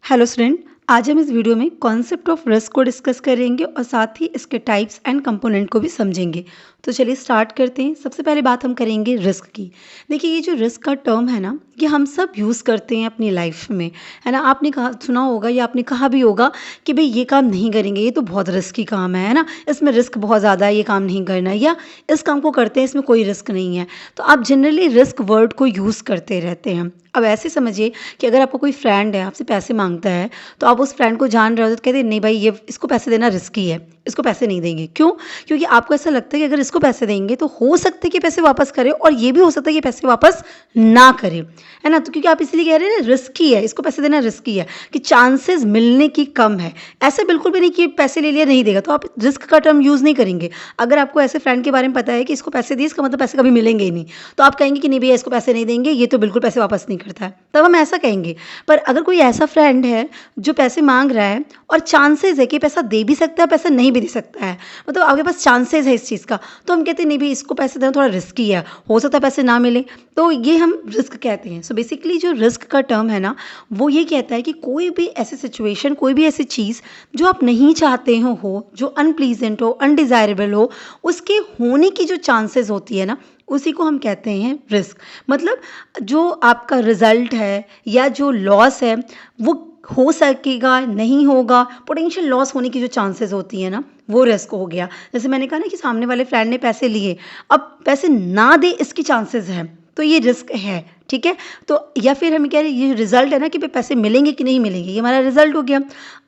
Hello student. आज हम इस वीडियो में कॉन्सेप्ट ऑफ रिस्क को डिस्कस करेंगे और साथ ही इसके टाइप्स एंड कंपोनेंट को भी समझेंगे। तो चलिए स्टार्ट करते हैं। सबसे पहले बात हम करेंगे रिस्क की। देखिए, ये जो रिस्क का टर्म है ना, ये हम सब यूज़ करते हैं अपनी लाइफ में, है ना। आपने कहा सुना होगा या आपने कहा भी होगा कि भाई ये काम नहीं करेंगे, ये तो बहुत रिस्की काम है ना, इसमें रिस्क बहुत ज़्यादा है, ये काम नहीं करना है, या इस काम को करते हैं इसमें कोई रिस्क नहीं है। तो आप जनरली रिस्क वर्ड को यूज़ करते रहते हैं। अब ऐसे समझिए कि अगर आपका कोई फ्रेंड है, आपसे पैसे मांगता है, तो आप उस फ्रेंड को जान रहे हो तो कहते हैं नहीं भाई, ये इसको पैसे देना रिस्की है, इसको पैसे नहीं देंगे। क्यों? क्योंकि आपको ऐसा लगता है कि अगर इसको पैसे देंगे तो हो सकता है कि पैसे वापस करे, और ये भी हो सकता है कि पैसे वापस ना करे, है ना। तो क्योंकि आप इसलिए कह रहे हैं ना रिस्की है, इसको पैसे देना रिस्की है, कि चांसेस मिलने की कम है। ऐसे बिल्कुल भी नहीं कि पैसे ले लिया नहीं देगा, तो आप रिस्क का टर्म यूज़ नहीं करेंगे। अगर आपको ऐसे फ्रेंड के बारे में पता है कि इसको पैसे दिए, इसका मतलब पैसे कभी मिलेंगे ही नहीं, तो आप कहेंगे कि नहीं भैया इसको पैसे नहीं देंगे, ये तो बिल्कुल पैसे वापस नहीं करता है, तब हम ऐसा कहेंगे। पर अगर कोई ऐसा फ्रेंड है जो पैसे मांग रहा है और चांसेस है कि पैसा दे भी सकता है, पैसा नहीं भी दे सकता है, मतलब आपके पास चांसेस है इस चीज़ का, तो हम कहते हैं नहीं भाई इसको पैसे देना थोड़ा रिस्की है, हो सकता है पैसे ना मिले, तो ये हम रिस्क कहते हैं। सो बेसिकली जो रिस्क का टर्म है ना, वो ये कहता है कि कोई भी ऐसी सिचुएशन, कोई भी ऐसी चीज़ जो आप नहीं चाहते हो, जो अनप्लीजेंट हो, अनडिज़ायरेबल हो, उसके होने की जो चांसेस होती है ना, उसी को हम कहते हैं रिस्क। मतलब जो आपका रिजल्ट है या जो लॉस है, वो हो सकेगा, नहीं होगा, पोटेंशियल लॉस होने की जो चांसेस होती है ना, वो रिस्क हो गया। जैसे मैंने कहा ना कि सामने वाले फ्रेंड ने पैसे लिए, अब पैसे ना दे इसकी चांसेस है, तो ये रिस्क है, ठीक है। तो या फिर हम कह रहे हैं ये रिजल्ट है ना कि भाई पैसे मिलेंगे कि नहीं मिलेंगे, ये हमारा रिजल्ट हो गया।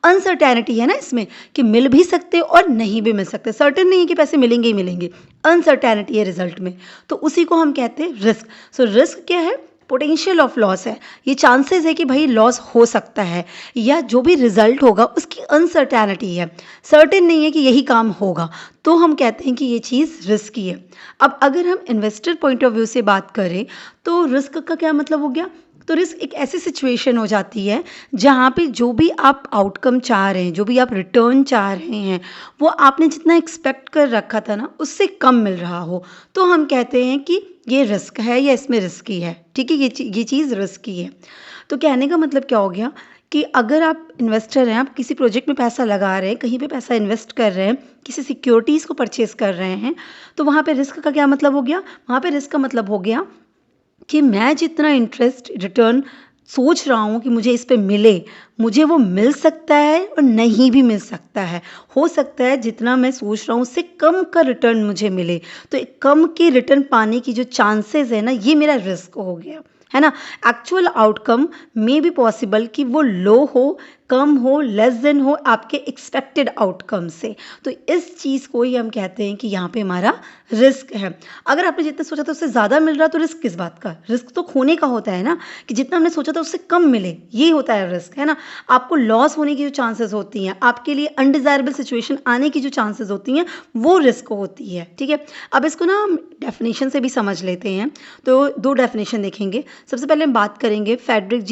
अनसर्टेनिटी है ना इसमें, कि मिल भी सकते और नहीं भी मिल सकते, सर्टेन नहीं है कि पैसे मिलेंगे ही मिलेंगे, अनसर्टेनिटी है रिजल्ट में, तो उसी को हम कहते हैं रिस्क। सो रिस्क क्या है? पोटेंशियल ऑफ लॉस है, ये चांसेस है कि भाई लॉस हो सकता है, या जो भी रिजल्ट होगा उसकी अनसर्टेनिटी है, सर्टेन नहीं है कि यही काम होगा, तो हम कहते हैं कि ये चीज़ रिस्की है। अब अगर हम इन्वेस्टर पॉइंट ऑफ व्यू से बात करें, तो रिस्क का क्या मतलब हो गया? तो रिस्क एक ऐसी सिचुएशन हो जाती है जहाँ पे जो भी आप आउटकम चाह रहे हैं, जो भी आप रिटर्न चाह रहे हैं, वो आपने जितना एक्सपेक्ट कर रखा था ना, उससे कम मिल रहा हो, तो हम कहते हैं कि ये रिस्क है या इसमें रिस्की है, ठीक है, ये चीज़ रिस्की है। तो कहने का मतलब क्या हो गया कि अगर आप इन्वेस्टर हैं, आप किसी प्रोजेक्ट में पैसा लगा रहे हैं, कहीं पे पैसा इन्वेस्ट कर रहे हैं, किसी सिक्योरिटीज़ को परचेज कर रहे हैं, तो वहाँ पे रिस्क का क्या मतलब हो गया? वहाँ पे रिस्क का मतलब हो गया कि मैं जितना इंटरेस्ट रिटर्न सोच रहा हूँ कि मुझे इस पे मिले, मुझे वो मिल सकता है और नहीं भी मिल सकता है। हो सकता है जितना मैं सोच रहा हूँ उससे कम का रिटर्न मुझे मिले, तो एक कम के रिटर्न पाने की जो चांसेस है ना, ये मेरा रिस्क हो गया, है ना। एक्चुअल आउटकम में भी पॉसिबल कि वो लो हो, कम हो, लेस देन हो आपके एक्सपेक्टेड आउटकम से, तो इस चीज़ को ही हम कहते हैं कि यहाँ पे हमारा रिस्क है। अगर आपने जितना सोचा था उससे ज़्यादा मिल रहा, तो रिस्क किस बात का? रिस्क तो खोने का होता है ना, कि जितना हमने सोचा था उससे कम मिले, ये होता है रिस्क, है ना। आपको लॉस होने की जो चांसेस होती हैं, आपके लिए अनडिज़ायरेबल सिचुएशन आने की जो चांसेस होती हैं, वो रिस्क होती है, ठीक है। अब इसको ना हम डेफिनेशन से भी समझ लेते हैं। तो दो डेफिनेशन देखेंगे। सबसे पहले हम बात करेंगे फ्रेडरिक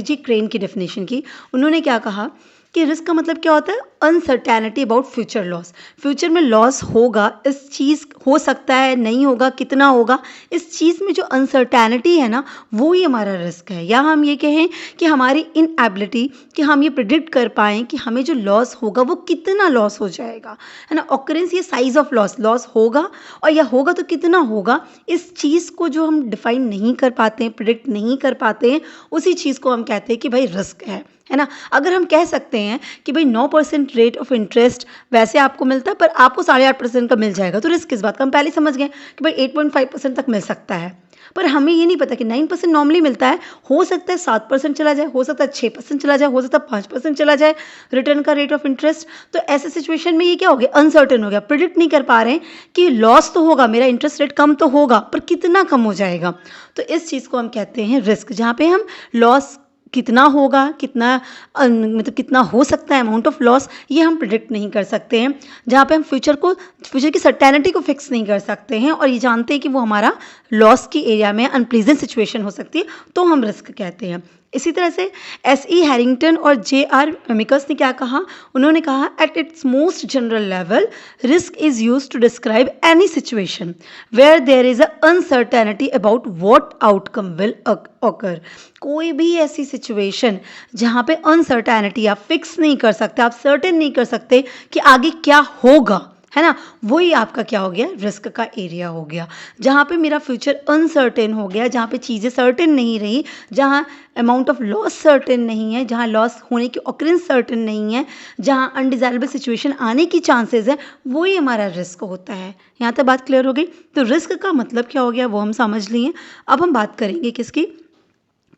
जी क्रेन की डेफिनेशन की। उन्होंने क्या कहा कि रिस्क का मतलब क्या होता है? Uncertainty about future loss. Future में लॉस होगा, इस चीज़ हो सकता है, नहीं होगा, कितना होगा, इस चीज़ में जो अनसर्टेनिटी है ना, वो ही हमारा रिस्क है। या हम ये कहें कि हमारी इनएबिलिटी कि हम ये प्रिडिक्ट कर पाएँ कि हमें जो लॉस होगा वो कितना लॉस हो जाएगा, है ना। ऑकरेंस, ये साइज ऑफ लॉस होगा, और या होगा तो कितना होगा, इस चीज़ को जो हम डिफाइन नहीं कर पाते हैं, प्रिडिक्ट नहीं कर पाते हैं, उसी चीज़ को हम कहते हैं कि भाई रिस्क है ना। अगर हम कह सकते हैं कि भाई 9% रेट ऑफ इंटरेस्ट वैसे आपको मिलता है, पर आपको 8.5% का मिल जाएगा, तो रिस्क किस बात का? हम पहले समझ गए कि भाई 8.5% तक मिल सकता है, पर हमें ये नहीं पता कि 9% नॉर्मली मिलता है, हो सकता है 7% चला जाए, हो सकता है 6% चला जाए, हो सकता है 5% चला जाए रिटर्न का रेट ऑफ इंटरेस्ट। तो ऐसे सिचुएशन में ये क्या हो गया? अनसर्टेन हो गया, प्रिडिक्ट नहीं कर पा रहे हैं कि लॉस तो होगा, मेरा इंटरेस्ट रेट कम तो होगा, पर कितना कम हो जाएगा, तो इस चीज़ को हम कहते हैं रिस्क। जहाँ पे हम लॉस कितना होगा, कितना मतलब कितना हो सकता है, अमाउंट ऑफ लॉस, ये हम प्रिडिक्ट नहीं कर सकते हैं। जहाँ पे हम फ्यूचर की सर्टेनिटी को फिक्स नहीं कर सकते हैं, और ये जानते हैं कि वो हमारा लॉस की एरिया में अनप्लीजेंट सिचुएशन हो सकती है, तो हम रिस्क कहते हैं। इसी तरह से S.E. हैरिंगटन और J.R. मिकस ने क्या कहा, उन्होंने कहा at its most general level risk is use to describe any situation where there is a uncertainty about what outcome will occur. कोई भी ऐसी सिचुएशन जहाँ पे अनसर्टेनिटी, आप फिक्स नहीं कर सकते, आप सर्टेन नहीं कर सकते कि आगे क्या होगा, है ना, वही आपका क्या हो गया, रिस्क का एरिया हो गया। जहाँ पे मेरा फ्यूचर अनसर्टेन हो गया, जहाँ पे चीज़ें सर्टेन नहीं रही, जहाँ अमाउंट ऑफ लॉस सर्टेन नहीं है, जहाँ लॉस होने की ऑकरेंस सर्टेन नहीं है, जहाँ अनडिज़ायरेबल सिचुएशन आने की चांसेस है, वही हमारा रिस्क होता है। यहाँ तक बात क्लियर हो गई। तो रिस्क का मतलब क्या हो गया वो हम समझ लिए। अब हम बात करेंगे किसकी,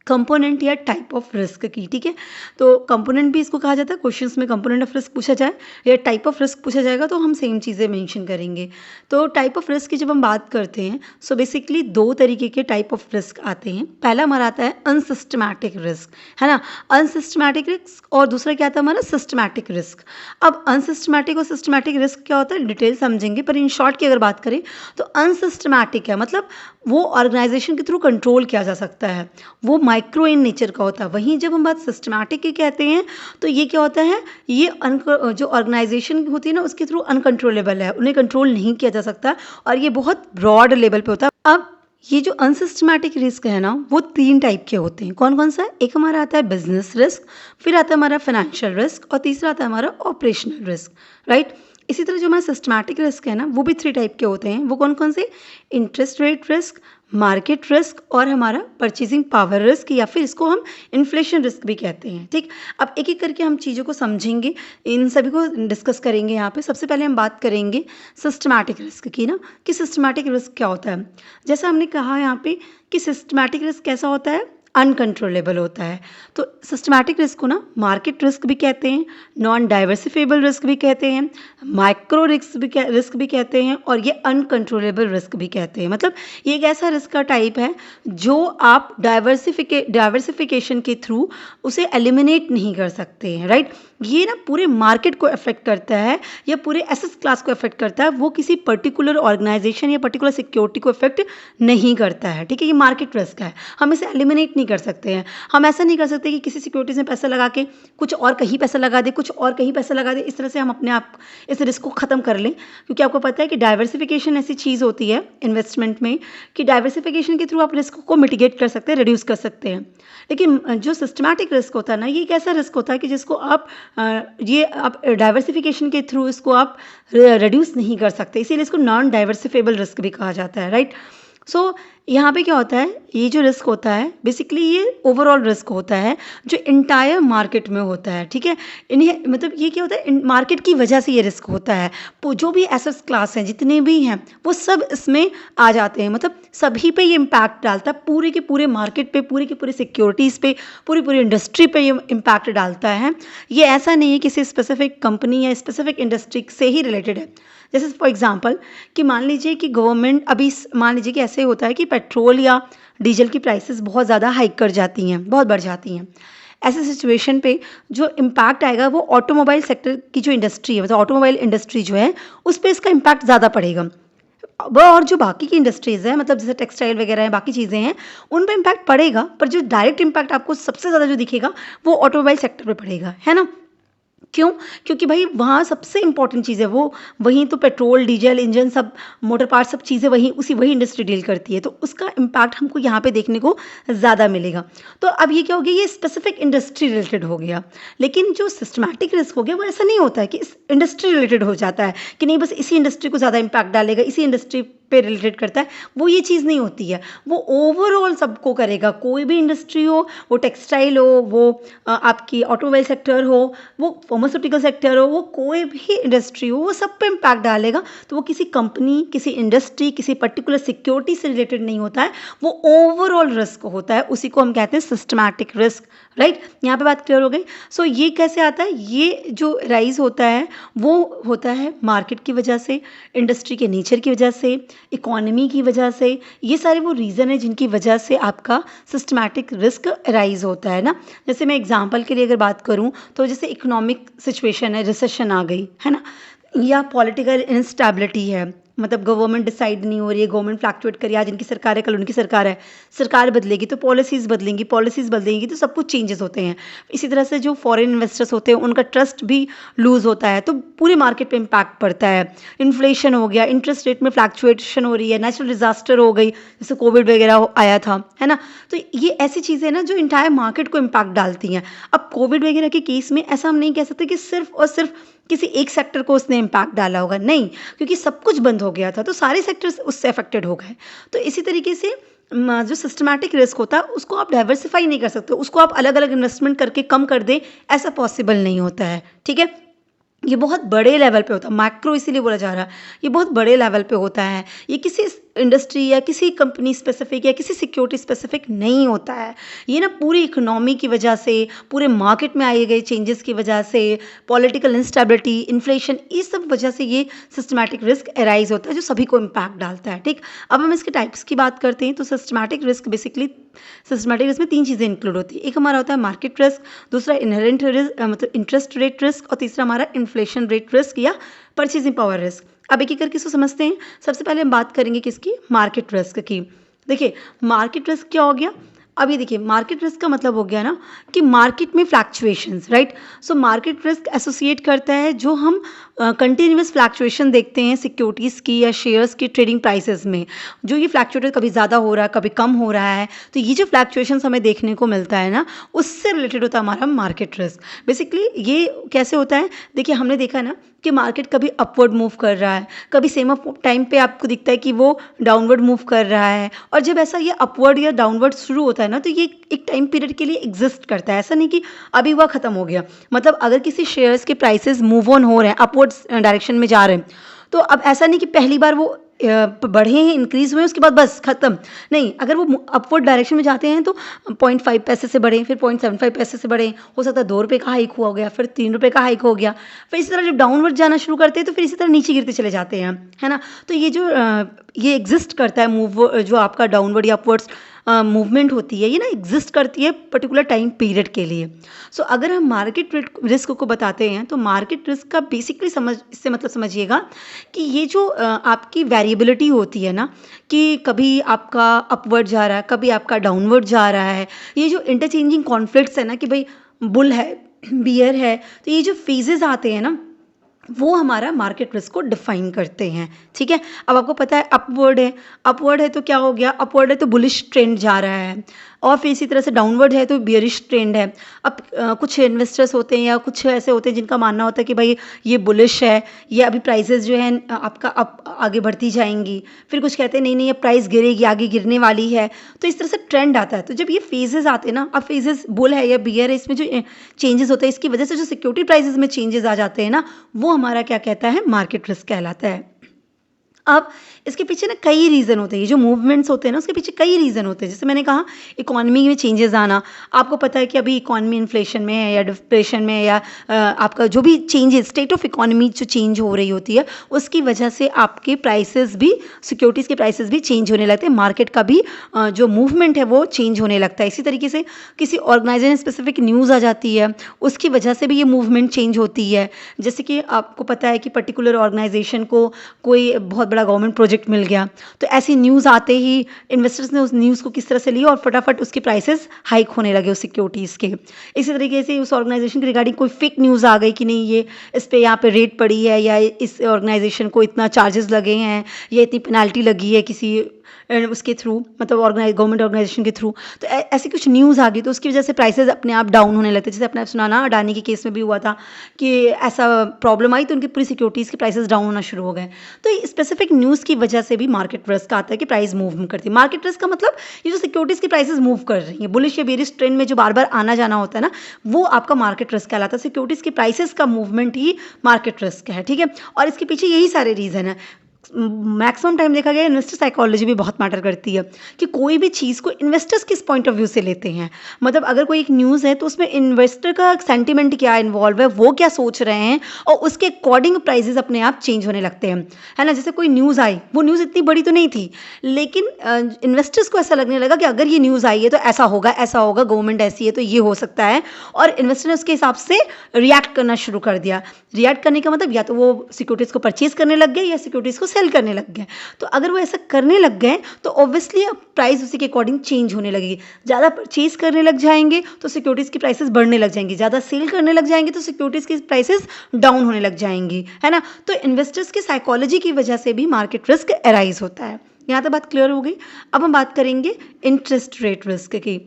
कंपोनेंट या टाइप ऑफ रिस्क की। ठीक है, तो कंपोनेंट भी इसको कहा जाता है, क्वेश्चंस में कंपोनेंट ऑफ रिस्क पूछा जाए या टाइप ऑफ रिस्क पूछा जाएगा तो हम सेम चीज़ें मेंशन करेंगे। तो टाइप ऑफ रिस्क की जब हम बात करते हैं, सो बेसिकली दो तरीके के टाइप ऑफ रिस्क आते हैं। पहला हमारा आता है अनसिस्टमैटिक रिस्क, है ना, अनसिस्टमैटिक रिस्क, और दूसरा क्या आता है हमारा सिस्टमैटिक रिस्क। अब अनसिस्टमैटिक और सिस्टमैटिक रिस्क क्या होता है डिटेल समझेंगे, पर इन शॉर्ट की अगर बात करें तो अनसिस्टमैटिक है मतलब वो ऑर्गेनाइजेशन के थ्रू कंट्रोल किया जा सकता है, वो माइक्रो इन नेचर का होता है। वहीं जब हम बात सिस्टमैटिक की कहते हैं तो ये क्या होता है, ये जो ऑर्गेनाइजेशन होती है ना उसके थ्रू अनकंट्रोलेबल है, उन्हें कंट्रोल नहीं किया जा सकता और ये बहुत ब्रॉड लेवल पे होता है। अब ये जो अनसिस्टमैटिक रिस्क है ना वो 3 टाइप के होते हैं। कौन कौन सा, एक हमारा आता है बिजनेस रिस्क, फिर आता है हमारा फाइनेंशियल रिस्क और तीसरा आता है हमारा ऑपरेशनल रिस्क, राइट। इसी तरह जो हमारा सिस्टमैटिक रिस्क है ना वो भी 3 टाइप के होते हैं। वो कौन कौन से, interest rate risk, market risk और हमारा परचेजिंग पावर रिस्क, या फिर इसको हम इन्फ्लेशन रिस्क भी कहते हैं। ठीक, अब एक एक करके हम चीज़ों को समझेंगे, इन सभी को डिस्कस करेंगे यहाँ पे। सबसे पहले हम बात करेंगे सिस्टमैटिक रिस्क की ना, कि सिस्टमैटिक रिस्क क्या होता है। जैसा हमने कहा यहाँ पे कि सिस्टमैटिक रिस्क कैसा होता है, अनकंट्रोलेबल होता है। तो सिस्टमैटिक रिस्क को ना मार्केट रिस्क भी कहते हैं, नॉन डाइवर्सिफेबल रिस्क भी कहते हैं, माइक्रो रिस्क भी कहते हैं और ये अनकंट्रोलेबल रिस्क भी कहते हैं। मतलब ये एक ऐसा रिस्क का टाइप है जो आप डाइवर्सिफिकेशन के थ्रू उसे एलिमिनेट नहीं कर सकते हैं, राइट। ये ना पूरे मार्केट को अफेक्ट करता है या पूरे एसेट क्लास को अफेक्ट करता है, वो किसी पर्टिकुलर ऑर्गेनाइजेशन या पर्टिकुलर सिक्योरिटी को अफेक्ट नहीं करता है। ठीक है, ये मार्केट रिस्क है, हम इसे एलिमिनेट नहीं कर सकते हैं। हम ऐसा नहीं कर सकते कि किसी सिक्योरिटीज में पैसा लगा के कुछ और कहीं पैसा लगा दे, कुछ और कहीं पैसा लगा दे, इस तरह से हम अपने आप इस रिस्क को ख़त्म कर लें। क्योंकि आपको पता है कि डाइवर्सिफिकेशन ऐसी चीज़ होती है इन्वेस्टमेंट में कि डाइवर्सिफिकेशन के थ्रू आप रिस्क को मिटिगेट कर सकते हैं, रिड्यूस कर सकते हैं। लेकिन जो सिस्टमैटिक रिस्क होता है ना, ये एक ऐसा रिस्क होता है कि जिसको आप डाइवर्सिफिकेशन के थ्रू इसको आप रिड्यूस नहीं कर सकते, इसीलिए इसको नॉन डाइवर्सिफेबल रिस्क भी कहा जाता है, राइट। सो यहाँ पे क्या होता है, ये जो रिस्क होता है बेसिकली ये ओवरऑल रिस्क होता है जो इंटायर मार्केट में होता है। ठीक है, इन्हें मतलब ये क्या होता है, मार्केट की वजह से ये रिस्क होता है। जो भी एसेट्स क्लास हैं जितने भी हैं वो सब इसमें आ जाते हैं, मतलब सभी पे ये इम्पैक्ट डालता है, पूरे के पूरे मार्केट पे, पूरे के पूरे सिक्योरिटीज़ पे, पूरी पूरी इंडस्ट्री पे ये इम्पैक्ट डालता है। ये ऐसा नहीं है किसी स्पेसिफिक कंपनी या स्पेसिफिक इंडस्ट्री से ही रिलेटेड है। जैसे फॉर एग्जांपल कि मान लीजिए कि गवर्नमेंट अभी मान लीजिए कि ऐसे होता है कि पेट्रोल या डीजल की प्राइसेस बहुत ज़्यादा हाइक कर जाती हैं, बहुत बढ़ जाती हैं। ऐसे सिचुएशन पे जो इम्पैक्ट आएगा वो ऑटोमोबाइल सेक्टर की जो इंडस्ट्री है, मतलब ऑटोमोबाइल इंडस्ट्री जो है उस पर इसका इम्पैक्ट ज़्यादा पड़ेगा। और जो बाकी की इंडस्ट्रीज़ हैं, मतलब जैसे टेक्सटाइल वगैरह हैं, बाकी चीज़ें हैं, उन पर इम्पैक्ट पड़ेगा, पर जो डायरेक्ट इम्पैक्ट आपको सबसे ज़्यादा जो दिखेगा वो ऑटोमोबाइल सेक्टर पे पड़ेगा, है ना। क्यों, क्योंकि भाई वहाँ सबसे इंपॉर्टेंट चीज़ है वो, वहीं तो पेट्रोल डीजल इंजन सब मोटर पार्ट सब चीज़ें वही इंडस्ट्री डील करती है, तो उसका इम्पैक्ट हमको यहाँ पे देखने को ज़्यादा मिलेगा। तो अब ये क्या हो गया, ये स्पेसिफिक इंडस्ट्री रिलेटेड हो गया। लेकिन जो सिस्टमैटिक रिस्क हो गया वो ऐसा नहीं होता है कि इस इंडस्ट्री रिलेटेड हो जाता है कि नहीं बस इसी इंडस्ट्री को ज़्यादा इम्पैक्ट डालेगा, इसी इंडस्ट्री पे रिलेटेड करता है, वो ये चीज़ नहीं होती है, वो ओवरऑल सबको करेगा। कोई भी इंडस्ट्री हो, वो टेक्सटाइल हो, वो आपकी ऑटोमोबाइल सेक्टर हो, वो फार्मास्यूटिकल सेक्टर हो, वो कोई भी इंडस्ट्री हो, वो सब पे इम्पैक्ट डालेगा। तो वो किसी कंपनी, किसी इंडस्ट्री, किसी पर्टिकुलर सिक्योरिटी से रिलेटेड नहीं होता है, वो ओवरऑल रिस्क होता है, उसी को हम कहते हैं सिस्टमैटिक रिस्क, राइट। यहाँ पे बात क्लियर हो गई। सो ये कैसे आता है, ये जो राइज होता है वो होता है मार्केट की वजह से, इंडस्ट्री के नेचर की वजह से, इकोनॉमी की वजह से। ये सारे वो रीज़न है जिनकी वजह से आपका सिस्टमैटिक रिस्क राइज होता है ना। जैसे मैं एग्जांपल के लिए अगर बात करूं तो जैसे इकोनॉमिक सिचुएशन है, रिसेशन आ गई है ना, या पॉलिटिकल इंस्टेबिलिटी है, मतलब गवर्नमेंट डिसाइड नहीं हो रही है, गवर्नमेंट फ्लैक्चुएट कर रही है, आज इनकी सरकार है कल उनकी सरकार है, सरकार बदलेगी तो पॉलिसीज़ बदलेंगी तो सब कुछ चेंजेस होते हैं। इसी तरह से जो फॉरेन इन्वेस्टर्स होते हैं उनका ट्रस्ट भी लूज़ होता है, तो पूरे मार्केट पे इम्पैक्ट पड़ता है। इन्फ्लेशन हो गया, इंटरेस्ट रेट में फ्लैक्चुएशन हो रही है, नेचुरल डिजास्टर हो गई, जैसे कोविड वगैरह आया था, है ना। तो ये ऐसी चीज़ें ना जो इंटायर मार्केट को इम्पैक्ट डालती हैं। अब कोविड वगैरह के केस में ऐसा हम नहीं कह सकते कि सिर्फ और सिर्फ किसी एक सेक्टर को उसने इम्पैक्ट डाला होगा, नहीं, क्योंकि सब कुछ बंद हो गया था तो सारे सेक्टर्स उससे अफेक्टेड हो गए। तो इसी तरीके से जो सिस्टमैटिक रिस्क होता है उसको आप डाइवर्सिफाई नहीं कर सकते, उसको आप अलग अलग इन्वेस्टमेंट करके कम कर दें, ऐसा पॉसिबल नहीं होता है। ठीक है, ये बहुत बड़े लेवल पे होता है, मैक्रो इसीलिए बोला जा रहा है, ये बहुत बड़े लेवल पे होता है। ये किसी इंडस्ट्री या किसी कंपनी स्पेसिफिक या किसी सिक्योरिटी स्पेसिफिक नहीं होता है। ये ना पूरी इकोनॉमी की वजह से, पूरे मार्केट में आए गए चेंजेस की वजह से, पॉलिटिकल इंस्टेबिलिटी, इन्फ्लेशन, इस सब वजह से ये सिस्टमैटिक रिस्क अराइज होता है जो सभी को इम्पैक्ट डालता है। ठीक, अब हम इसके टाइप्स की बात करते हैं तो सिस्टमैटिक रिस्क में 3 चीज़ें इंक्लूड होती है। एक हमारा होता है मार्केट रिस्क, दूसरा इनहेरेंट रिस्क मतलब इंटरेस्ट रेट रिस्क, और तीसरा हमारा इन्फ्लेशन रेट रिस्क या परचेजिंग पावर रिस्क। अब एक एक करके इसको समझते हैं। सबसे पहले हम बात करेंगे किसकी, मार्केट रिस्क की। देखिए मार्केट रिस्क क्या हो गया, अभी देखिए मार्केट रिस्क का मतलब हो गया ना कि मार्केट में fluctuations, right. So market risk associate करता है जो हम कंटिन्यूस फ्लैक्चुएशन देखते हैं सिक्योरिटीज़ की या शेयर्स की ट्रेडिंग प्राइसेस में, जो ये फ्लैक्चुएट कभी ज़्यादा हो रहा है कभी कम हो रहा है, तो ये जो फ्लैक्चुएशंस हमें देखने को मिलता है ना, उससे रिलेटेड होता है हमारा मार्केट रिस्क। बेसिकली ये कैसे होता है, देखिए हमने देखा ना कि मार्केट कभी अपवर्ड मूव कर रहा है, कभी सेम टाइम पे आपको दिखता है कि वो डाउनवर्ड मूव कर रहा है, और जब ऐसा ये अपवर्ड या डाउनवर्ड शुरू होता है ना, तो ये एक टाइम पीरियड के लिए एग्जिस्ट करता है, ऐसा नहीं कि अभी वह खत्म हो गया। मतलब अगर किसी शेयर्स के प्राइसेस मूव ऑन हो रहे हैं, अपवर्ड डायरेक्शन में जा रहे हैं, तो अब ऐसा नहीं कि पहली बार वो बढ़े हैं, इंक्रीज हुए, उसके बाद बस खत्म, नहीं, अगर वो अपवर्ड डायरेक्शन में जाते हैं तो 0.5 पैसे से बढ़े, फिर 0.75 पैसे से बढ़े, हो सकता है 2 रुपये का हाइक हुआ हो गया, फिर 3 रुपये का हाइक हो गया, फिर इसी तरह जब डाउनवर्ड जाना शुरू करते हैं तो फिर इसी तरह नीचे गिरते चले जाते हैं, है ना। तो ये जो ये एग्जिस्ट करता है मूव, जो आपका डाउनवर्ड या अपवर्ड्स मूवमेंट होती है, ये ना एग्जिस्ट करती है पर्टिकुलर टाइम पीरियड के लिए। सो अगर हम मार्केट रिस्क को बताते हैं तो मार्केट रिस्क का बेसिकली इससे मतलब समझिएगा कि ये जो आपकी वेरिएबिलिटी होती है ना, कि कभी आपका अपवर्ड जा रहा है, कभी आपका डाउनवर्ड जा रहा है, ये जो इंटरचेंजिंग कॉन्फ्लिक्ट्स है ना कि भाई बुल है, बियर है, तो ये जो फेजेस आते हैं ना, वो हमारा मार्केट रिस्क को डिफाइन करते हैं। ठीक है, अब आपको पता है अपवर्ड है तो क्या हो गया, अपवर्ड है तो बुलिश ट्रेंड जा रहा है, और फिर इसी तरह से डाउनवर्ड है तो बियरिश ट्रेंड है। अब कुछ इन्वेस्टर्स होते हैं या कुछ ऐसे होते हैं जिनका मानना होता है कि भाई ये बुलिश है, ये अभी प्राइसेस जो है आपका आगे बढ़ती जाएंगी, फिर कुछ कहते हैं नहीं नहीं ये प्राइस गिरेगी, आगे गिरने वाली है। तो इस तरह से ट्रेंड आता है। तो जब ये फेजेस आते हैं ना, अब फेजेस बुल है या बियर है, इसमें जो चेंजेस होते हैं, इसकी वजह से जो सिक्योरिटी प्राइसेस में चेंजेस आ जाते हैं ना, वो हमारा क्या कहता है, मार्केट रिस्क कहलाता है। अब इसके पीछे ना कई रीज़न होते हैं, ये जो मूवमेंट्स होते हैं ना उसके पीछे कई रीज़न होते हैं। जैसे मैंने कहा इकोनॉमी में चेंजेस आना, आपको पता है कि अभी इकोनॉमी इन्फ्लेशन में है या डिप्रेशन में है, या आपका जो भी चेंजेस, स्टेट ऑफ इकोनॉमी जो चेंज हो रही होती है, उसकी वजह से आपके प्राइसेस भी, सिक्योरिटीज़ के प्राइसेस भी चेंज होने लगते हैं, मार्केट का भी जो मूवमेंट है वो चेंज होने लगता है। इसी तरीके से किसी ऑर्गेनाइजेशन स्पेसिफिक न्यूज़ आ जाती है, उसकी वजह से भी ये मूवमेंट चेंज होती है। जैसे कि आपको पता है कि पर्टिकुलर ऑर्गेनाइजेशन को कोई बहुत बड़ा गवर्नमेंट प्रोजेक्ट मिल गया, तो ऐसी न्यूज़ आते ही इन्वेस्टर्स ने उस न्यूज़ को किस तरह से लिया और फटाफट उसके प्राइसेस हाइक होने लगे उस सिक्योरिटीज़ के। इसी तरीके से उस ऑर्गेनाइजेशन के रिगार्डिंग कोई फेक न्यूज़ आ गई कि नहीं ये इस पे यहाँ पे रेट पड़ी है, या इस ऑर्गेनाइजेशन को इतना चार्जेस लगे हैं, या इतनी पेनाल्टी लगी है किसी उसके थ्रू, मतलब गवर्नमेंट ऑर्गेनाइजेशन के थ्रू, तो ऐसी कुछ न्यूज़ आ गई, तो उसकी वजह से प्राइसेस अपने आप डाउन होने लगते। जैसे अपने आप सुना ना, अडानी के केस में भी हुआ था कि ऐसा प्रॉब्लम आई तो उनकी पूरी सिक्योरिटीज़ के प्राइसेस डाउन होना शुरू हो गए। तो स्पेसिफिक न्यूज़ की वजह से भी मार्केट रिस्क आता है कि प्राइस मूव करती है। मार्केट रिस्क का मतलब ये जो सिक्योरिटीज़ की प्राइसेस मूव कर रही है, बुलिश या बेरिश ट्रेंड में जो बार बार आना जाना होता है ना, वो आपका मार्केट रिस्क कहलाता है। सिक्योरिटीज़ की प्राइसेस का मूवमेंट ही मार्केट रिस्क है। ठीक है, और इसके पीछे यही सारे रीज़न है। मैक्सिमम टाइम देखा गया इन्वेस्टर साइकोलॉजी भी बहुत मैटर करती है कि कोई भी चीज़ को इन्वेस्टर्स किस पॉइंट ऑफ व्यू से लेते हैं। मतलब अगर कोई एक न्यूज़ है तो उसमें इन्वेस्टर का सेंटिमेंट क्या इन्वॉल्व है, वो क्या सोच रहे हैं, और उसके अकॉर्डिंग प्राइसेस अपने आप चेंज होने लगते हैं, है ना। जैसे कोई न्यूज़ आई, वो न्यूज़ इतनी बड़ी तो नहीं थी, लेकिन इन्वेस्टर्स को ऐसा लगने लगा कि अगर ये न्यूज़ आई है तो ऐसा होगा, गवर्नमेंट ऐसी है तो ये हो सकता है, और इन्वेस्टर ने उसके हिसाब से रिएक्ट करना शुरू कर दिया। रिएक्ट करने का मतलब या तो वो सिक्योरिटीज़ को परचेज करने लग गए या सिक्योरिटीज़ को सेल करने लग गए। तो अगर वो ऐसा करने लग गए तो ऑब्वियसली अब प्राइस उसी के अकॉर्डिंग चेंज होने लगेगी। ज़्यादा परचेज करने लग जाएंगे तो सिक्योरिटीज़ की प्राइसेस बढ़ने लग जाएंगी, ज़्यादा सेल करने लग जाएंगे तो सिक्योरिटीज़ की प्राइसेस डाउन होने लग जाएंगी, है ना। तो इन्वेस्टर्स की साइकोलॉजी की वजह से भी मार्केट रिस्क अराइज होता है। यहाँ तक बात क्लियर हो गई। अब हम बात करेंगे इंटरेस्ट रेट रिस्क की।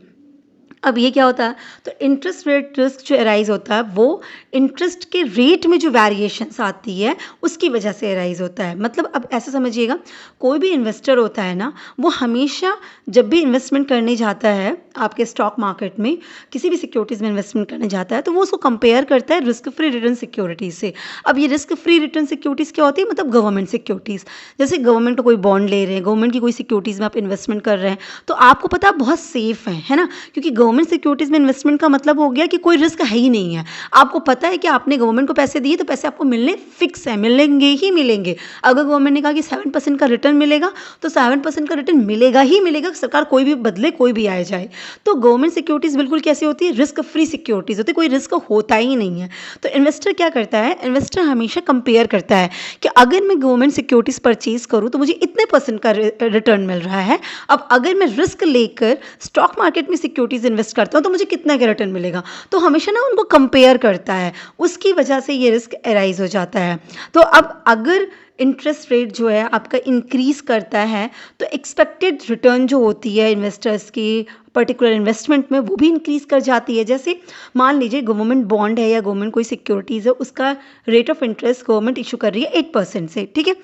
अब ये क्या होता है, तो इंटरेस्ट रेट रिस्क जो अराइज होता है वो इंटरेस्ट के रेट में जो वेरिएशंस आती है उसकी वजह से अराइज होता है। मतलब अब ऐसा समझिएगा, कोई भी इन्वेस्टर होता है ना, वो हमेशा जब भी इन्वेस्टमेंट करने जाता है आपके स्टॉक मार्केट में, किसी भी सिक्योरिटीज़ में इन्वेस्टमेंट करने जाता है, तो वो उसको कंपेयर करता है रिस्क फ्री रिटर्न सिक्योरिटीज़ से। अब ये रिस्क फ्री रिटर्न सिक्योरिटीज़ क्या होती है, मतलब गवर्नमेंट सिक्योरिटीज़। जैसे गवर्नमेंट को कोई बॉन्ड ले रहे हैं, गवर्नमेंट की कोई सिक्योरिटीज़ में आप इन्वेस्टमेंट कर रहे हैं, तो आपको पता है बहुत सेफ है ना, क्योंकि गवर्नमेंट सिक्योरिटीज़ में इन्वेस्टमेंट का मतलब हो गया कि कोई रिस्क है ही नहीं है। आपको पता है कि आपने गवर्नमेंट को पैसे दिए तो पैसे आपको मिलने फिक्स है, मिलेंगे ही मिलेंगे। अगर गवर्नमेंट ने कहा कि 7% का रिटर्न मिलेगा तो 7% का रिटर्न मिलेगा ही मिलेगा, सरकार कोई भी बदले कोई भी आए जाए। तो गवर्नमेंट सिक्योरिटीज़ बिल्कुल कैसी होती है, रिस्क फ्री सिक्योरिटीज़ होती है, कोई रिस्क होता ही नहीं है। तो इन्वेस्टर क्या करता है, इन्वेस्टर हमेशा कंपेयर करता है कि अगर मैं गवर्नमेंट सिक्योरिटीज़ परचेज करूँ तो मुझे इतने % का रिटर्न मिल रहा है। अब अगर मैं रिस्क लेकर स्टॉक मार्केट में सिक्योरिटीज़ इन्वेस्ट करता हूँ तो मुझे कितना का रिटर्न मिलेगा। तो हमेशा ना उनको कंपेयर करता है, उसकी वजह से ये रिस्क अराइज हो जाता है। तो अब अगर इंटरेस्ट रेट जो है आपका इंक्रीज़ करता है तो एक्सपेक्टेड रिटर्न जो होती है इन्वेस्टर्स की पर्टिकुलर इन्वेस्टमेंट में वो भी इंक्रीज़ कर जाती है। जैसे मान लीजिए गवर्नमेंट बॉन्ड है या गवर्नमेंट कोई सिक्योरिटीज़ है, उसका rate of interest government issue कर रही है 8% से, ठीक है।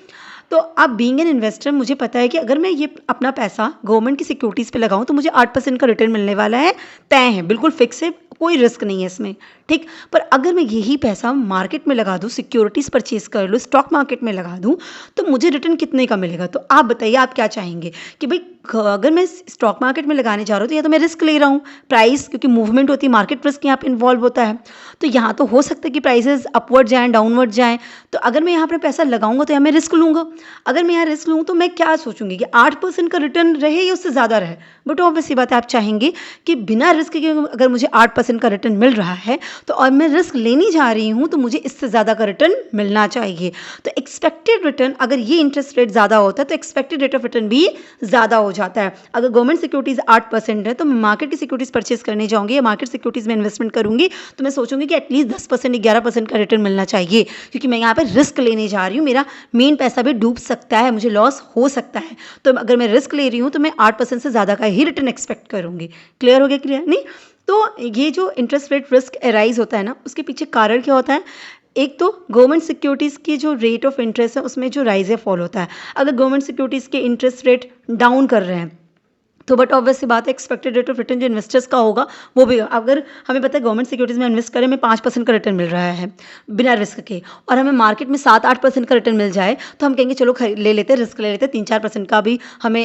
तो अब बीइंग एन इन्वेस्टर मुझे पता है कि अगर मैं ये अपना पैसा गवर्नमेंट की सिक्योरिटीज़ पे लगाऊं तो मुझे 8% का रिटर्न मिलने वाला है, तय है, बिल्कुल फिक्स है, कोई रिस्क नहीं है इसमें, ठीक। पर अगर मैं यही पैसा मार्केट में लगा दूं, सिक्योरिटीज़ परचेज कर लूँ, स्टॉक मार्केट में लगा दूं, तो मुझे रिटर्न कितने का मिलेगा। तो आप बताइए आप क्या चाहेंगे कि भाई अगर मैं स्टॉक मार्केट में लगाने जा रहा हूँ तो या तो मैं रिस्क ले रहा हूँ, प्राइस क्योंकि मूवमेंट होती है, मार्केट रिस्क यहाँ पे इन्वॉल्व होता है। तो यहाँ तो हो सकता है कि प्राइसेस अपवर्ड जाएँ, डाउनवर्ड जाएँ। तो अगर मैं यहाँ पर पैसा लगाऊंगा तो यहाँ मैं रिस्क लूँगा। अगर मैं यहाँ रिस्क लूँ तो मैं क्या सोचूंगी कि 8% का रिटर्न रहे या उससे ज़्यादा रहे। बट ऑब्वियस सी बात है, आप चाहेंगे कि बिना रिस्क के अगर मुझे 8% का रिटर्न मिल रहा है तो और मैं रिस्क लेनी जा रही हूँ तो मुझे इससे ज़्यादा का रिटर्न मिलना चाहिए। तो एक्सपेक्टेड रिटर्न, अगर ये इंटरेस्ट रेट ज़्यादा होता है तो एक्सपेक्टेड रेट ऑफ रिटर्न भी ज़्यादा हो जाता है। अगर गवर्नमेंट सिक्योरिटीज़ 8% है तो मैं मार्केट की सिक्योरिटीज़ परचेज करने जाऊँगी या मार्केट सिक्योरिटीज़ में इन्वेस्टमेंट करूँगी तो मैं सोचूंगी कि एटलीस्ट 10% 11% का रिटर्न मिलना चाहिए, क्योंकि मैं यहाँ पर रिस्क लेने जा रही हूँ, मेरा मेन पैसा भी डूब सकता है, मुझे लॉस हो सकता है। तो अगर मैं रिस्क ले रही हूँ तो मैं 8% से ज़्यादा का ही रिटर्न एक्सपेक्ट करूँगी। क्लियर हो गया, क्लियर नहीं। तो ये जो इंटरेस्ट रेट रिस्क अराइज होता है ना, उसके पीछे कारण क्या होता है, एक तो गवर्नमेंट सिक्योरिटीज़ की जो रेट ऑफ इंटरेस्ट है उसमें जो राइज या फॉल होता है। अगर गवर्नमेंट सिक्योरिटीज़ के इंटरेस्ट रेट डाउन कर रहे हैं तो बट ऑब्वियस सी बात है एक्सपेक्टेड रेट ऑफ रिटर्न जो इन्वेस्टर्स का होगा वो भी, अगर हमें पता है गवर्नमेंट सिक्योरिटीज़ में इन्वेस्ट करें, हमें 5% का रिटर्न मिल रहा है बिना रिस्क के, और हमें मार्केट में 7-8% का रिटर्न मिल जाए तो हम कहेंगे चलो ले लेते, रिस्क ले लेते, 3-4% का भी हमें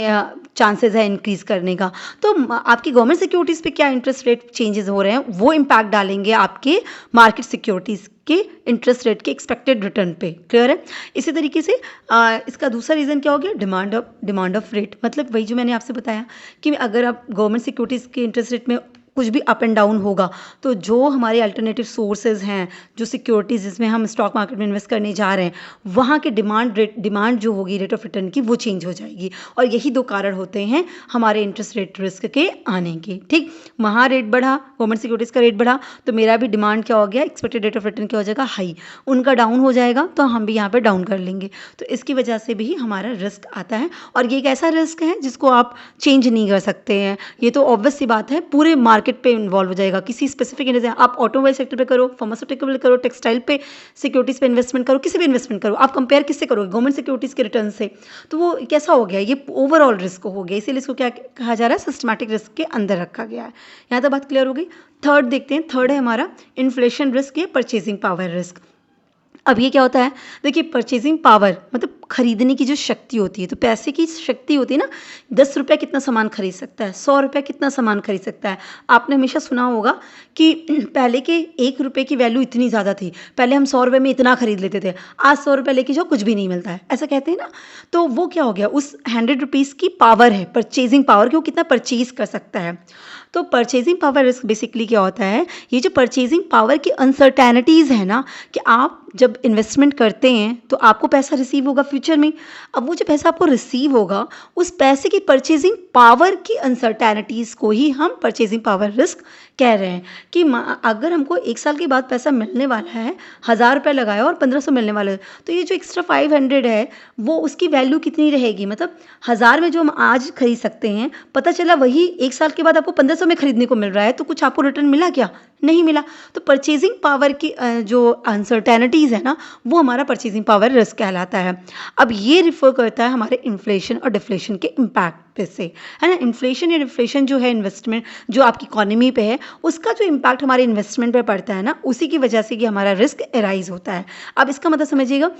चांसेस है इंक्रीज़ करने का। तो आपकी गवर्नमेंट सिक्योरिटीज़ पे क्या इंटरेस्ट रेट चेंजेस हो रहे हैं वो इम्पैक्ट डालेंगे आपके मार्केट सिक्योरिटीज़ के इंटरेस्ट रेट के एक्सपेक्टेड रिटर्न पे। क्लियर है। इसी तरीके से इसका दूसरा रीज़न क्या हो गया, डिमांड ऑफ रेट। मतलब वही जो मैंने आपसे बताया कि अगर आप गवर्नमेंट सिक्योरिटीज़ के इंटरेस्ट रेट में कुछ भी अप एंड डाउन होगा तो जो हमारे अल्टरनेटिव सोर्सेज हैं, जो सिक्योरिटीज़ जिसमें हम स्टॉक मार्केट में इन्वेस्ट करने जा रहे हैं, वहाँ के डिमांड जो होगी रेट ऑफ रिटर्न की वो चेंज हो जाएगी। और यही दो कारण होते हैं हमारे इंटरेस्ट रेट रिस्क के आने के, ठीक। वहाँ रेट बढ़ा, गवर्नमेंट सिक्योरिटीज़ का रेट बढ़ा तो मेरा भी डिमांड क्या हो गया, एक्सपेक्टेड रेट ऑफ रिटर्न क्या हो जाएगा, हाई। उनका डाउन हो जाएगा तो हम भी यहाँ पर डाउन कर लेंगे। तो इसकी वजह से भी हमारा रिस्क आता है, और ये एक ऐसा रिस्क है जिसको आप चेंज नहीं कर सकते हैं। ये तो ऑब्वियस सी बात है, पूरे मार्केट पे इन्वॉल्व हो जाएगा, किसी स्पेसिफिक इंडस्ट्री, आप ऑटोमोबाइल सेक्टर पे करो, फार्मास्यूटिकल करो, टेक्सटाइल पे सिक्योरिटीज़ पे इन्वेस्टमेंट करो, किसी भी इन्वेस्टमेंट करो, आप कंपेयर किससे करोगे, गवर्नमेंट सिक्योरिटीज़ के रिटर्न से। तो वो कैसा हो गया, ये ओवरऑल रिस्क हो गया, इसीलिए इसको क्या कहा जा रहा है, सिस्टमैटिक रिस्क के अंदर रखा गया है। यहाँ तक बात क्लियर हो गई। थर्ड देखते हैं, थर्ड है हमारा इन्फ्लेशन रिस्क या परचेजिंग पावर रिस्क। अब ये क्या होता है, देखिए परचेजिंग पावर मतलब खरीदने की जो शक्ति होती है, तो पैसे की शक्ति होती है ना, 10 रुपये कितना सामान खरीद सकता है, 100 रुपये कितना सामान खरीद सकता है। आपने हमेशा सुना होगा कि पहले के 1 रुपये की वैल्यू इतनी ज़्यादा थी, पहले हम 100 रुपये में इतना खरीद लेते थे, आज 100 रुपये लेके जाओ कुछ भी नहीं मिलता है, ऐसा कहते हैं ना। तो वो क्या हो गया, उस 100 रुपीज़ की पावर है, परचेजिंग पावर, कि वो कितना परचेज कर सकता है। तो परचेजिंग पावर रिस्क बेसिकली क्या होता है, ये जो परचेजिंग पावर की अनसर्टेनिटीज़ है ना, कि आप जब इन्वेस्टमेंट करते हैं तो आपको पैसा रिसीव होगा फ्यूचर फ्यूचर में। अब वो जो पैसा आपको रिसीव होगा, उस पैसे की परचेजिंग पावर की अनसर्टेनिटीज़ को ही हम परचेजिंग पावर रिस्क कह रहे हैं कि अगर हमको 1 साल के बाद पैसा मिलने वाला है, 1000 रुपये लगाया और 1500 मिलने वाला है, तो ये जो एक्स्ट्रा 500 है, वो उसकी वैल्यू कितनी रहेगी? मतलब 1000 में जो हम आज खरीद सकते हैं, पता चला वही 1 साल के बाद आपको 1500 में खरीदने को मिल रहा है, तो कुछ आपको रिटर्न मिला क्या? नहीं मिला। तो परचेजिंग पावर की जो अनसर्टेनिटीज़ है ना, वो हमारा परचेजिंग पावर रिस्क कहलाता है। अब ये रिफ़र करता है हमारे इन्फ्लेशन और डिफ्लेशन के इम्पैक्ट पे से, है ना? इन्फ्लेशन या डिफ्लेशन जो है इन्वेस्टमेंट जो आपकी इकोनॉमी पे है, उसका जो इम्पैक्ट हमारे इन्वेस्टमेंट पे पड़ता है ना, उसी की वजह से कि हमारा रिस्क अराइज़ होता है। अब इसका मतलब समझिएगा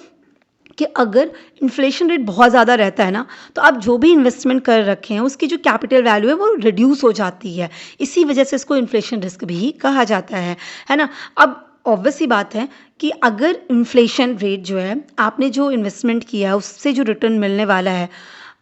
कि अगर इन्फ्लेशन रेट बहुत ज़्यादा रहता है ना, तो आप जो भी इन्वेस्टमेंट कर रखे हैं उसकी जो कैपिटल वैल्यू है वो रिड्यूस हो जाती है। इसी वजह से इसको इन्फ्लेशन रिस्क भी कहा जाता है ना? अब ऑब्वियस सी बात है कि अगर इन्फ्लेशन रेट जो है, आपने जो इन्वेस्टमेंट किया है उससे जो रिटर्न मिलने वाला है,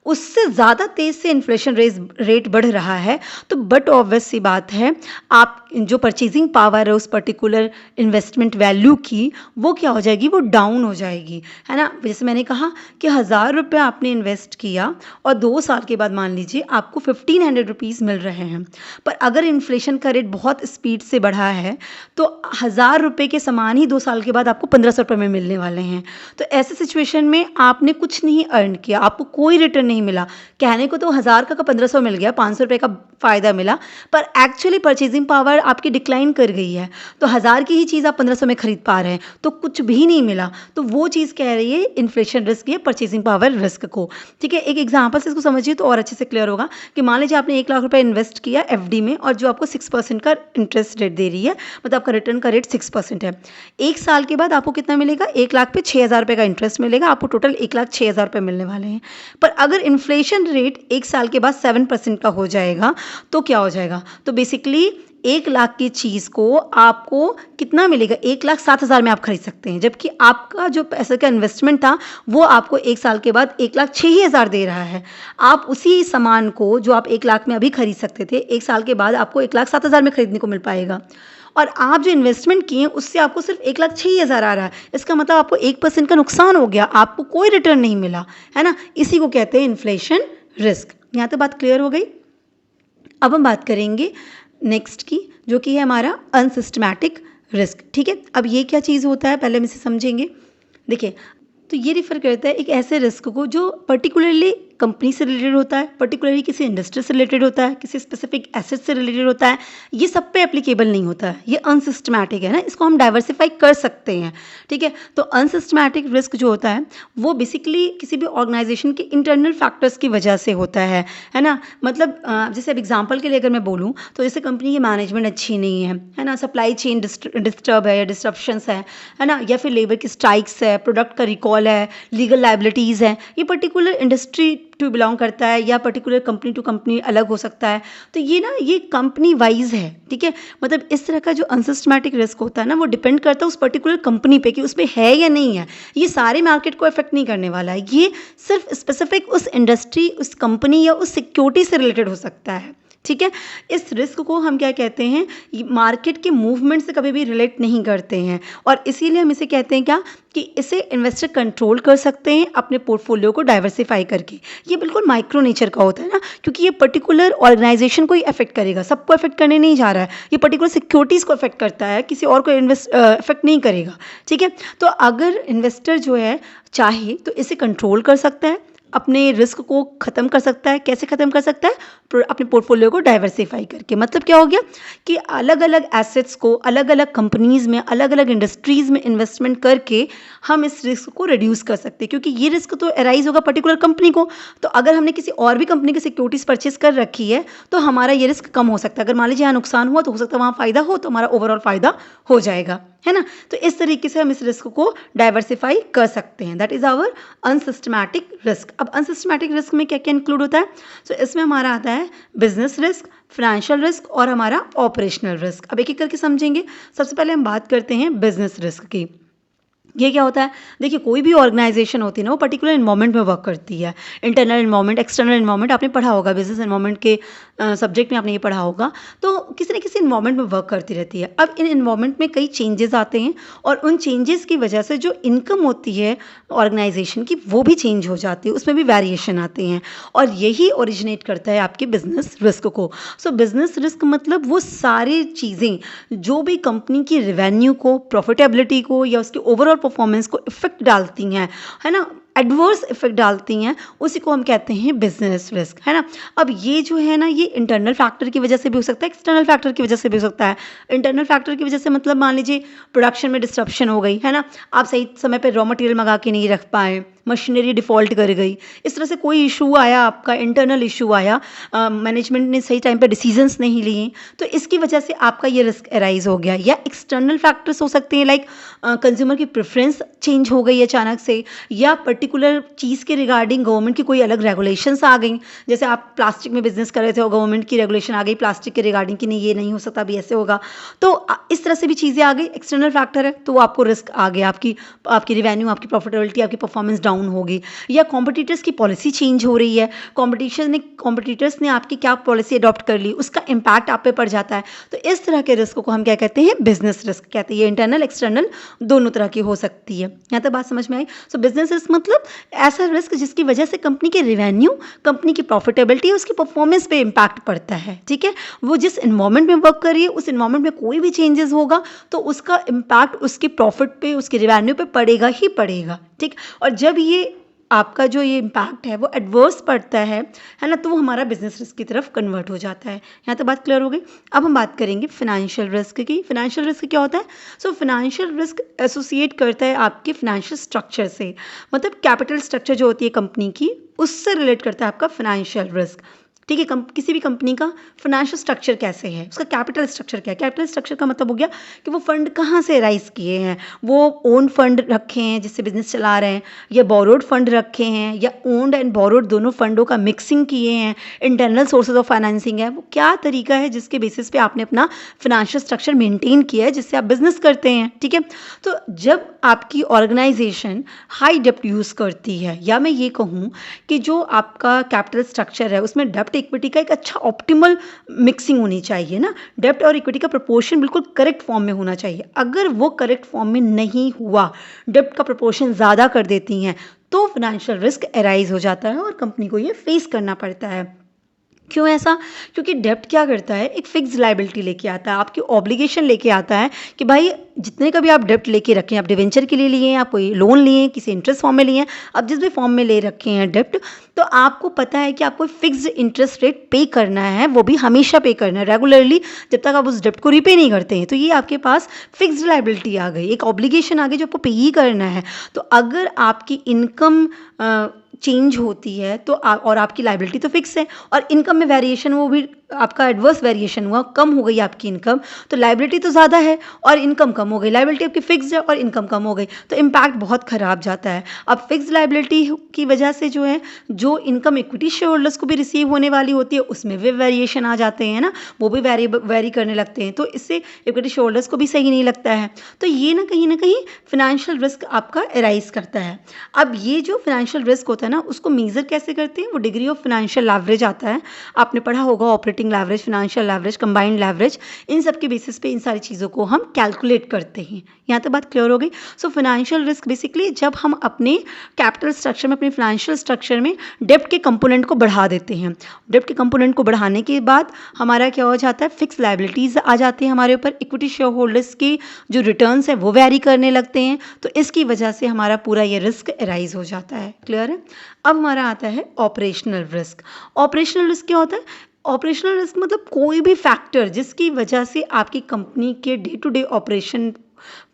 उससे ज़्यादा तेज़ से इन्फ्लेशन रेट बढ़ रहा है, तो बट ऑब्वियस सी बात है, आप जो परचेजिंग पावर है उस पर्टिकुलर इन्वेस्टमेंट वैल्यू की, वो क्या हो जाएगी? वो डाउन हो जाएगी, है ना? जैसे मैंने कहा कि 1000 रुपये आपने इन्वेस्ट किया और 2 साल के बाद मान लीजिए आपको 1500 रुपीज़ मिल रहे हैं, पर अगर इन्फ्लेशन का रेट बहुत स्पीड से बढ़ा है, तो 1000 रुपये के समान ही 2 साल के बाद आपको 1500 रुपये में मिलने वाले हैं। तो ऐसे सिचुएशन में आपने कुछ नहीं अर्न किया, आपको कोई रिटर्न नहीं मिला। कहने को तो 1000 का 1500 मिल गया, 500 रुपये का फ़ायदा मिला, पर एक्चुअली परचेजिंग पावर आपकी डिक्लाइन कर गई है। तो 1000 की ही चीज़ आप 1500 में खरीद पा रहे हैं, तो कुछ भी नहीं मिला। तो वो चीज़ कह रही है इन्फ्लेशन रिस्क या परचेजिंग पावर रिस्क को। ठीक है, एक एग्जांपल से इसको समझिए तो और अच्छे से क्लियर होगा कि मान लीजिए आपने 1 लाख रुपए इन्वेस्ट किया एफडी में और जो आपको 6% का इंटरेस्ट रेट दे रही है, मतलब आपका रिटर्न का रेट 6% है। 1 साल के बाद आपको कितना मिलेगा? 1 लाख पे 6000 रुपये का इंटरेस्ट मिलेगा, आपको टोटल 1,06,000 रुपये मिलने वाले हैं। पर अगर इन्फ्लेशन रेट 1 साल के बाद 7% का हो जाएगा, तो क्या हो जाएगा? तो बेसिकली 1 लाख की चीज़ को आपको कितना मिलेगा? 1,07,000 में आप खरीद सकते हैं, जबकि आपका जो पैसे का इन्वेस्टमेंट था वो आपको 1 साल के बाद 1,06,000 दे रहा है। आप उसी सामान को जो आप 1 लाख में अभी खरीद सकते थे, 1 साल के बाद आपको 1,07,000 में खरीदने को मिल पाएगा। और आप जो इन्वेस्टमेंट किए उससे आपको सिर्फ 1,06,000 आ रहा है। इसका मतलब आपको 1% का नुकसान हो गया, आपको कोई रिटर्न नहीं मिला, है ना? इसी को कहते हैं इन्फ्लेशन रिस्क। यहाँ तक बात क्लियर हो गई? अब हम बात करेंगे नेक्स्ट की, जो कि है हमारा अनसिस्टमैटिक रिस्क। ठीक है, अब ये क्या चीज़ होता है पहले हम इसे समझेंगे। देखिए, तो ये रिफ़र करता है एक ऐसे रिस्क को जो पर्टिकुलरली कंपनी से रिलेटेड होता है, पर्टिकुलरली किसी इंडस्ट्री से रिलेटेड होता है, किसी स्पेसिफिक एसेट से रिलेटेड होता है। ये सब पे एप्लीकेबल नहीं होता है, ये अनसिस्टमैटिक है ना, इसको हम डाइवर्सिफाई कर सकते हैं। ठीक है, तो अनसिस्टमैटिक रिस्क जो होता है वो बेसिकली किसी भी ऑर्गेनाइजेशन के इंटरनल फैक्टर्स की वजह से होता है ना? मतलब जैसे अब एग्जाम्पल के लिए अगर मैं बोलूँ तो जैसे कंपनी की मैनेजमेंट अच्छी नहीं है ना? सप्लाई चेन डिस्टर्ब है या डिस्ट्रप्शंस है ना? या फिर लेबर की स्ट्राइक्स है, प्रोडक्ट का रिकॉल है, लीगल लाइबिलिटीज़ है। ये पर्टिकुलर इंडस्ट्री टू बिलोंग करता है या पर्टिकुलर कंपनी टू कंपनी अलग हो सकता है। तो ये ना, ये कंपनी वाइज है। ठीक है, मतलब इस तरह का जो अनसिस्टमैटिक रिस्क होता है ना, वो डिपेंड करता है उस पर्टिकुलर कंपनी पे कि उसमें है या नहीं है। ये सारे मार्केट को अफेक्ट नहीं करने वाला है, ये सिर्फ स्पेसिफिक उस इंडस्ट्री, उस कंपनी या उस सिक्योरिटी से रिलेटेड हो सकता है। ठीक है, इस रिस्क को हम क्या कहते हैं? मार्केट के मूवमेंट से कभी भी रिलेट नहीं करते हैं, और इसीलिए हम इसे कहते हैं क्या, कि इसे इन्वेस्टर कंट्रोल कर सकते हैं अपने पोर्टफोलियो को डाइवर्सिफाई करके। ये बिल्कुल माइक्रो नेचर का होता है ना, क्योंकि ये पर्टिकुलर ऑर्गेनाइजेशन को ही अफेक्ट करेगा, सबको अफेक्ट करने नहीं जा रहा है। ये पर्टिकुलर सिक्योरिटीज़ को अफेक्ट करता है, किसी और को अफेक्ट नहीं करेगा। ठीक है, तो अगर इन्वेस्टर जो है चाहे तो इसे कंट्रोल कर सकता है, अपने रिस्क को ख़त्म कर सकता है। कैसे ख़त्म कर सकता है? अपने पोर्टफोलियो को डाइवर्सिफाई करके। मतलब क्या हो गया कि अलग अलग एसेट्स को अलग अलग कंपनीज़ में, अलग अलग इंडस्ट्रीज़ में इन्वेस्टमेंट करके हम इस रिस्क को रिड्यूस कर सकते हैं, क्योंकि ये रिस्क तो अराइज होगा पर्टिकुलर कंपनी को। तो अगर हमने किसी और भी कंपनी की सिक्योरिटीज़ परचेज कर रखी है तो हमारा ये रिस्क कम हो सकता है। अगर मान लीजिए यहाँ नुकसान हुआ तो हो सकता है वहाँ फ़ायदा हो, तो हमारा ओवरऑल फ़ायदा हो जाएगा, है ना? तो इस तरीके से हम इस रिस्क को डाइवर्सिफाई कर सकते हैं। That is our unsystematic risk. अब अनसिस्टमैटिक रिस्क में क्या क्या इंक्लूड होता है? तो इसमें हमारा आता है बिजनेस रिस्क, फाइनेंशियल रिस्क और हमारा ऑपरेशनल रिस्क। अब एक एक करके समझेंगे। सबसे पहले हम बात करते हैं बिजनेस रिस्क की। ये क्या होता है, देखिए कोई भी ऑर्गेनाइजेशन होती है ना वो पर्टिकुलर इन्वायरमेंट में वर्क करती है। इंटरनल इन्वायरमेंट, एक्सटर्नल इन्वायरमेंट आपने पढ़ा होगा, बिजनेस इन्वायरमेंट के सब्जेक्ट में आपने ये पढ़ा होगा। तो किसी न किसी इन्वायरमेंट में वर्क करती रहती है। अब इन इन्वायरमेंट में कई चेंजेस आते हैं और उन चेंजेस की वजह से जो इनकम होती है ऑर्गेनाइजेशन की वो भी चेंज हो जाती है, उसमें भी वेरिएशन आते हैं और यही ओरिजिनेट करता है आपके बिजनेस रिस्क को। सो बिजनेस रिस्क मतलब वो सारी चीज़ें जो भी कंपनी की रेवेन्यू को, प्रॉफिटेबिलिटी को या उसकी ओवरऑल परफॉर्मेंस को इफ़ेक्ट डालती हैं, है ना? एडवर्स इफ़ेक्ट डालती हैं, उसी को हम कहते हैं बिज़नेस रिस्क, है ना? अब ये जो है ना, ये इंटरनल फैक्टर की वजह से भी हो सकता है, एक्सटर्नल फैक्टर की वजह से भी हो सकता है। इंटरनल फैक्टर की वजह से मतलब मान लीजिए प्रोडक्शन में डिस्रप्शन हो गई, है ना? आप सही समय पे रॉ मटेरियल मंगा के नहीं रख पाए, मशीनरी डिफ़ॉल्ट कर गई, इस तरह से कोई इशू आया, आपका इंटरनल इशू आया, मैनेजमेंट ने सही टाइम पे डिसीजंस नहीं लिए, तो इसकी वजह से आपका ये रिस्क अराइज हो गया। या एक्सटर्नल फैक्टर्स हो सकते हैं, लाइक कंज्यूमर की प्रेफरेंस चेंज हो गई अचानक से, या पर्टिकुलर चीज़ के रिगार्डिंग गवर्नमेंट की कोई अलग रेगुलेशंस आ गई। जैसे आप प्लास्टिक में बिजनेस कर रहे थे और गवर्नमेंट की रेगुलेशन आ गई प्लास्टिक के रिगार्डिंग कि नहीं ये नहीं हो सकता, अभी ऐसे होगा। तो इस तरह से भी चीज़ें आ गई, एक्सटर्नल फैक्टर है तो वो आपको रिस्क आ गया, आपकी आपकी रिवेन्यू, आपकी प्रॉफिटेबिलिटी, आपकी परफॉर्मेंस डाउन होगी। या कॉम्पिटिटर्स की पॉलिसी चेंज हो रही है, कॉम्पिटिटर्स ने आपकी क्या पॉलिसी अडॉप्ट कर ली, उसका इम्पैक्ट आप पे पड़ जाता है। तो इस तरह के रिस्क को हम क्या कहते हैं, बिजनेस रिस्क कहते हैं। ये इंटरनल एक्सटर्नल दोनों तरह की हो सकती है। यहाँ तक बात समझ में आई। सो बिजनेस रिस्क मतलब ऐसा रिस्क जिसकी वजह से कंपनी के रेवेन्यू, कंपनी की प्रॉफिटेबिलिटी, उसकी परफॉर्मेंस पे इम्पैक्ट पड़ता है। ठीक है, वो जिस इन्वायरमेंट में वर्क कर रही है उस इन्वायरमेंट में कोई भी चेंजेस होगा तो उसका इम्पैक्ट उसके प्रॉफिट पे, उसके रेवेन्यू पे पड़ेगा ही पड़ेगा। ठीक, और जब ये आपका जो ये इम्पैक्ट है वो एडवर्स पड़ता है ना, तो वो हमारा बिजनेस रिस्क की तरफ कन्वर्ट हो जाता है। यहाँ तो बात क्लियर हो गई। अब हम बात करेंगे फिनेंशियल रिस्क की। फिनेंशियल रिस्क क्या होता है? सो फिनेंशियल रिस्क एसोसिएट करता है आपके फिनेंशियल स्ट्रक्चर से, मतलब कैपिटल स्ट्रक्चर जो होती है कंपनी की, उससे रिलेट करता है आपका फिनेंशियल रिस्क। ठीक है, किसी भी कंपनी का फाइनेंशियल स्ट्रक्चर कैसे है, उसका कैपिटल स्ट्रक्चर क्या है। कैपिटल स्ट्रक्चर का मतलब हो गया कि वो फंड कहाँ से राइज किए हैं, वो ओन फंड रखे हैं जिससे बिजनेस चला रहे हैं, या बोरोड फंड रखे हैं, या ओन्ड एंड बोरोड दोनों फंडों का मिक्सिंग किए हैं, इंटरनल सोर्सेज ऑफ फाइनेंसिंग है। वो क्या तरीका है जिसके बेसिस पे आपने अपना फाइनेंशियल स्ट्रक्चर मेंटेन किया है जिससे आप बिजनेस करते हैं। ठीक है, तो जब आपकी ऑर्गेनाइजेशन हाई डेप्ट यूज़ करती है, या मैं ये कहूँ कि जो आपका कैपिटल स्ट्रक्चर है उसमें डेप्ट इक्विटी का एक अच्छा ऑप्टिमल मिक्सिंग होनी चाहिए ना, डेप्ट और इक्विटी का प्रोपोर्शन बिल्कुल करेक्ट फॉर्म में होना चाहिए। अगर वो करेक्ट फॉर्म में नहीं हुआ, डेप्ट का प्रोपोर्शन ज़्यादा कर देती हैं, तो फाइनेंशियल रिस्क अराइज हो जाता है और कंपनी को ये फेस करना पड़ता है। क्यों ऐसा? क्योंकि डेब्ट क्या करता है, एक फिक्स्ड लायबिलिटी लेके आता है, आपकी ऑब्लिगेशन लेके आता है कि भाई जितने का भी आप डेब्ट लेके रखें, आप डिवेंचर के लिए लिए हैं, आप कोई लोन लिए हैं, किसी इंटरेस्ट फॉर्म में लिए हैं, आप जिस भी फॉर्म में ले रखे हैं डेब्ट, तो आपको पता है कि आपको फिक्स्ड इंटरेस्ट रेट पे करना है, वो भी हमेशा पे करना है रेगुलरली, जब तक आप उस डेब्ट को रीपे नहीं करते हैं। तो ये आपके पास फिक्स्ड लायबिलिटी आ गई, एक ऑब्लिगेशन आ गई जो आपको पे ही करना है। तो अगर आपकी इनकम चेंज होती है तो और आपकी लायबिलिटी तो फिक्स है, और इनकम में वेरिएशन, वो भी आपका एडवर्स वेरिएशन हुआ, कम हो गई आपकी इनकम, तो लायबिलिटी तो ज़्यादा है और इनकम कम हो गई, लायबिलिटी आपकी फिक्स्ड है और इनकम कम हो गई, तो इम्पैक्ट बहुत ख़राब जाता है। अब फिक्स्ड लायबिलिटी की वजह से जो है, जो इनकम इक्विटी शेयर होल्डर्स को भी रिसीव होने वाली होती है उसमें भी वेरिएशन आ जाते हैं ना, वो भी वेरी करने लगते हैं, तो इससे इक्विटी शेयर होल्डर्स को भी सही नहीं लगता है। तो ये ना कहीं फिनेंशियल रिस्क आपका अराइज करता है। अब ये जो फिनेंशियल रिस्क होता है ना, उसको मेजर कैसे करते हैं, वो डिग्री ऑफ फिनेंशियल लेवरेज आता है, आपने पढ़ा होगा, operating leverage, financial leverage, combined leverage, इन सब के बेसिस पे इन सारी चीज़ों को हम कैलकुलेट करते हैं। यहाँ तक बात क्लियर हो गई। सो फिनेंशियल रिस्क बेसिकली जब हम अपने कैपिटल स्ट्रक्चर में, अपने फिनेंशियल स्ट्रक्चर में डेब्ट के कंपोनेंट को बढ़ा देते हैं, डेब्ट के कंपोनेंट को बढ़ाने के बाद हमारा क्या हो जाता है, फिक्स लायबिलिटीज़ आ जाती है हमारे ऊपर, इक्विटी शेयर होल्डर्स की जो रिटर्न्स है वो वेरी करने लगते हैं, तो इसकी वजह से हमारा पूरा ये रिस्क अराइज हो जाता है। क्लियर है? अब हमारा आता है ऑपरेशनल रिस्क। ऑपरेशनल रिस्क क्या होता है? ऑपरेशनल रिस्क मतलब कोई भी फैक्टर जिसकी वजह से आपकी कंपनी के डे टू डे ऑपरेशन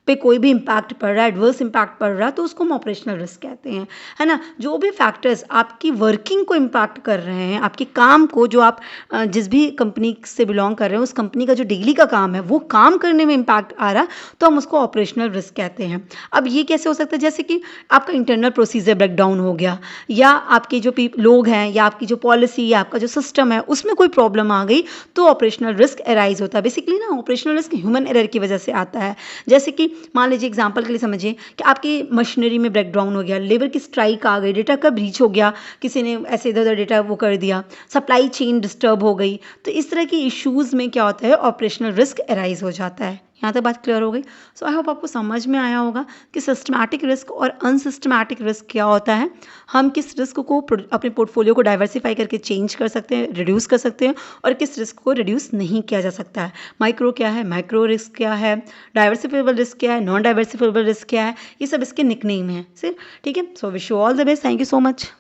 पे कोई भी इम्पैक्ट पड़ रहा है, एडवर्स इम्पैक्ट पड़ रहा है, तो उसको हम ऑपरेशनल रिस्क कहते हैं, है ना। जो भी फैक्टर्स आपकी वर्किंग को इम्पैक्ट कर रहे हैं, आपके काम को, जो आप जिस भी कंपनी से बिलोंग कर रहे हैं उस कंपनी का जो डेली का काम है वो काम करने में इम्पैक्ट आ रहा, तो हम उसको ऑपरेशनल रिस्क कहते हैं। अब ये कैसे हो सकता है? जैसे कि आपका इंटरनल प्रोसीजर ब्रेकडाउन हो गया, या आपके जो लोग हैं, या आपकी जो पॉलिसी या आपका जो सिस्टम है उसमें कोई प्रॉब्लम आ गई, तो ऑपरेशनल रिस्क अराइज होता है। बेसिकली ना ऑपरेशनल रिस्क ह्यूमन एरर की वजह से आता है। जैसे कि मान लीजिए एग्जांपल के लिए समझिए कि आपकी मशीनरी में ब्रेकडाउन हो गया, लेबर की स्ट्राइक आ गई, डेटा का ब्रीच हो गया, किसी ने ऐसे इधर उधर डेटा वो कर दिया, सप्लाई चेन डिस्टर्ब हो गई। तो इस तरह की इश्यूज़ में क्या होता है, ऑपरेशनल रिस्क अराइज हो जाता है। यहाँ तक बात क्लियर हो गई। सो आई होप आपको समझ में आया होगा कि सिस्टमैटिक रिस्क और अनसिस्टमैटिक रिस्क क्या होता है। हम किस रिस्क को अपने पोर्टफोलियो को डाइवर्सिफाई करके चेंज कर सकते हैं, रिड्यूस कर सकते हैं, और किस रिस्क को रिड्यूस नहीं किया जा सकता है। माइक्रो क्या है, मैक्रो रिस्क क्या है, डाइवर्सिफेबल रिस्क क्या है, नॉन डाइवर्सिफेबल रिस्क क्या है, ये सब इसके निकनेम हैं सिर्फ। ठीक है, so wish you all the best. Thank you so much.